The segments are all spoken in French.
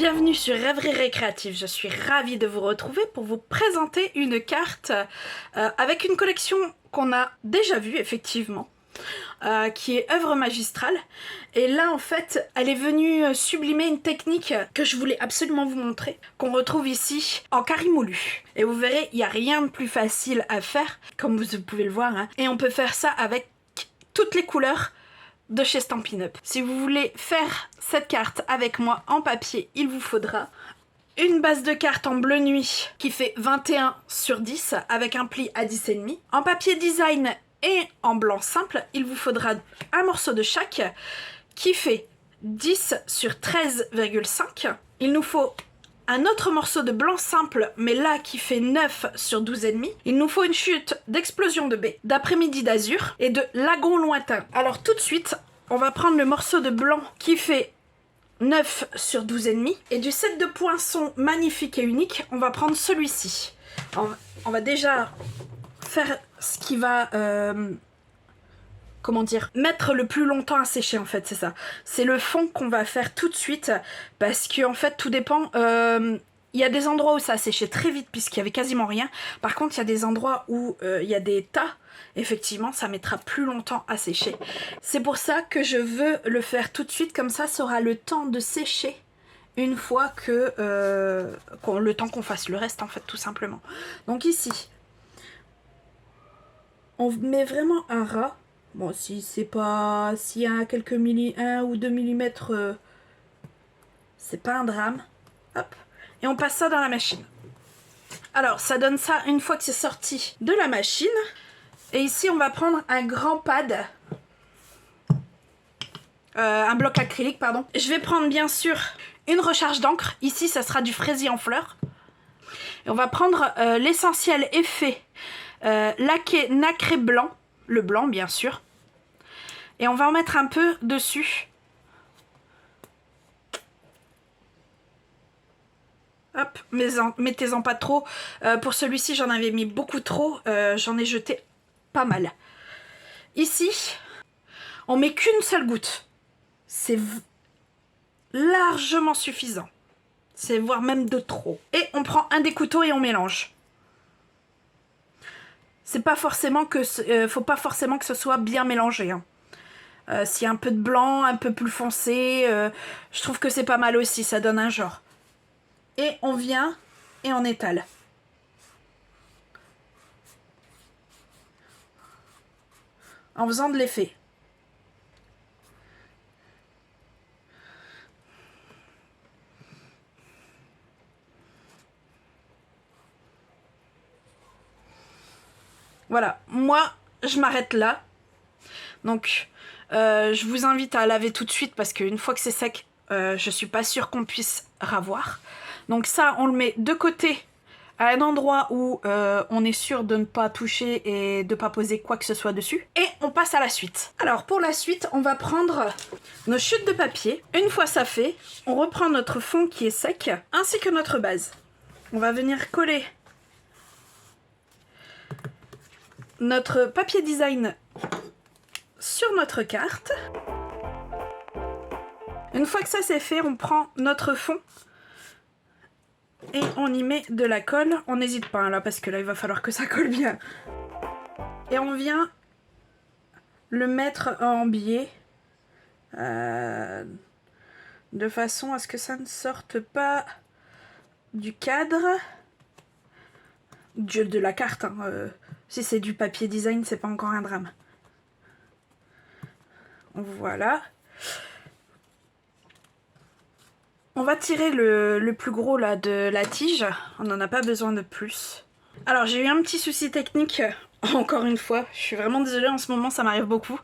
Bienvenue sur Rêverie Récréative, je suis ravie de vous retrouver pour vous présenter une carte avec une collection qu'on a déjà vue effectivement, qui est œuvre magistrale. Et là en fait, elle est venue sublimer une technique que je voulais absolument vous montrer, qu'on retrouve ici en carré moulu. Et vous verrez, il n'y a rien de plus facile à faire, comme vous pouvez le voir, hein. Et on peut faire ça avec toutes les couleurs de chez Stampin' Up. Si vous voulez faire cette carte avec moi en papier, il vous faudra une base de carte en bleu nuit qui fait 21 sur 10 avec un pli à 10,5. En papier design et en blanc simple, il vous faudra un morceau de chaque qui fait 10 sur 13,5. Il nous faut un autre morceau de blanc simple, mais là qui fait 9 sur 12,5. Il nous faut une chute d'explosion de baie, d'après-midi d'azur et de lagon lointain. Alors tout de suite, on va prendre le morceau de blanc qui fait 9 sur 12,5. Et du set de poinçons magnifique et unique, on va prendre celui-ci. On va déjà faire ce qui va... comment dire, mettre le plus longtemps à sécher en fait, c'est ça. C'est le fond qu'on va faire tout de suite parce que en fait tout dépend. Il y a des endroits où ça a séché très vite puisqu'il y avait quasiment rien. Par contre il y a des endroits où il y a des tas. Effectivement ça mettra plus longtemps à sécher. C'est pour ça que je veux le faire tout de suite, comme ça aura le temps de sécher une fois que le temps qu'on fasse le reste en fait tout simplement. Donc ici on met vraiment un ras. Bon, si c'est pas... s'il y a quelques 1 ou 2 millimètres, c'est pas un drame. Hop. Et on passe ça dans la machine. Alors, ça donne ça une fois que c'est sorti de la machine. Et ici, on va prendre un grand pad. Un bloc acrylique, pardon. Je vais prendre, bien sûr, une recharge d'encre. Ici, ça sera du fraisier en fleurs. Et on va prendre l'essentiel effet laqué nacré blanc. Le blanc bien sûr, et on va en mettre un peu dessus. Hop, mettez-en pas trop. Pour celui-ci j'en avais mis beaucoup trop, j'en ai jeté pas mal. Ici on met qu'une seule goutte, c'est largement suffisant, c'est voire même de trop. Et on prend un des couteaux et on mélange. C'est pas forcément que faut pas forcément que ce soit bien mélangé, hein. S'il y a un peu de blanc, un peu plus foncé, je trouve que c'est pas mal aussi, ça donne un genre. Et on vient et on étale. En faisant de l'effet. Voilà, moi je m'arrête là. Donc je vous invite à laver tout de suite parce qu'une fois que c'est sec, je suis pas sûre qu'on puisse ravoir. Donc ça on le met de côté à un endroit où on est sûr de ne pas toucher et de ne pas poser quoi que ce soit dessus. Et on passe à la suite. Alors pour la suite, on va prendre nos chutes de papier. Une fois ça fait, on reprend notre fond qui est sec ainsi que notre base. On va venir coller notre papier design sur notre carte. Une fois que ça c'est fait, on prend notre fond et on y met de la colle. On n'hésite pas hein, là parce que là il va falloir que ça colle bien. Et on vient le mettre en biais de façon à ce que ça ne sorte pas du cadre de la carte, hein. Si c'est du papier design, c'est pas encore un drame. Voilà. On va tirer le plus gros là de la tige. On n'en a pas besoin de plus. Alors j'ai eu un petit souci technique, encore une fois. Je suis vraiment désolée, en ce moment ça m'arrive beaucoup.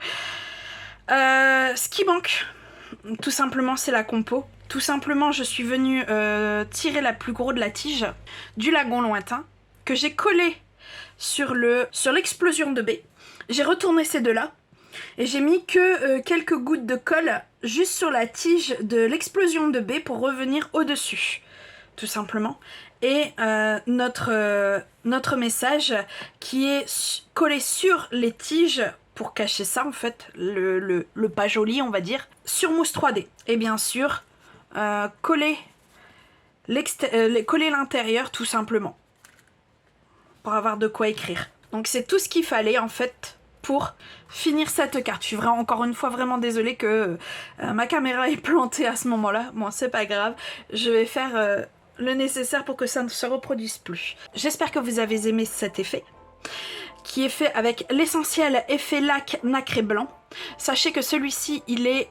Ce qui manque, tout simplement, c'est la compo. Tout simplement, je suis venue tirer la plus gros de la tige du lagon lointain que j'ai collé sur l'explosion de baie. J'ai retourné ces deux-là et j'ai mis que quelques gouttes de colle juste sur la tige de l'explosion de baie pour revenir au-dessus, tout simplement. Et notre message qui est collé sur les tiges pour cacher ça en fait, le pas joli on va dire, sur mousse 3D. Et bien sûr, coller coller l'intérieur tout simplement. Pour avoir de quoi écrire. Donc c'est tout ce qu'il fallait en fait pour finir cette carte. Je suis vraiment, encore une fois vraiment désolée que ma caméra est plantée à ce moment-là. Bon, c'est pas grave. Je vais faire le nécessaire pour que ça ne se reproduise plus. J'espère que vous avez aimé cet effet, qui est fait avec l'essentiel effet lac nacré blanc. Sachez que celui-ci, il est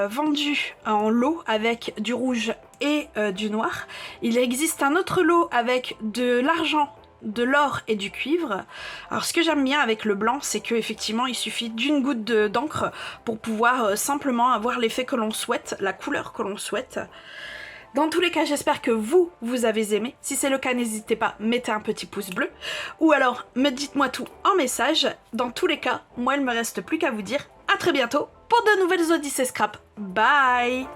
vendu en lot avec du rouge et du noir. Il existe un autre lot avec de l'argent, de l'or et du cuivre. Alors ce que j'aime bien avec le blanc, c'est qu'effectivement il suffit d'une goutte d'encre pour pouvoir simplement avoir l'effet que l'on souhaite, la couleur que l'on souhaite. Dans tous les cas, j'espère que vous avez aimé. Si c'est le cas, n'hésitez pas, mettez un petit pouce bleu. Ou alors, dites-moi tout en message. Dans tous les cas, moi il me reste plus qu'à vous dire à très bientôt pour de nouvelles Odyssées Scrap. Bye!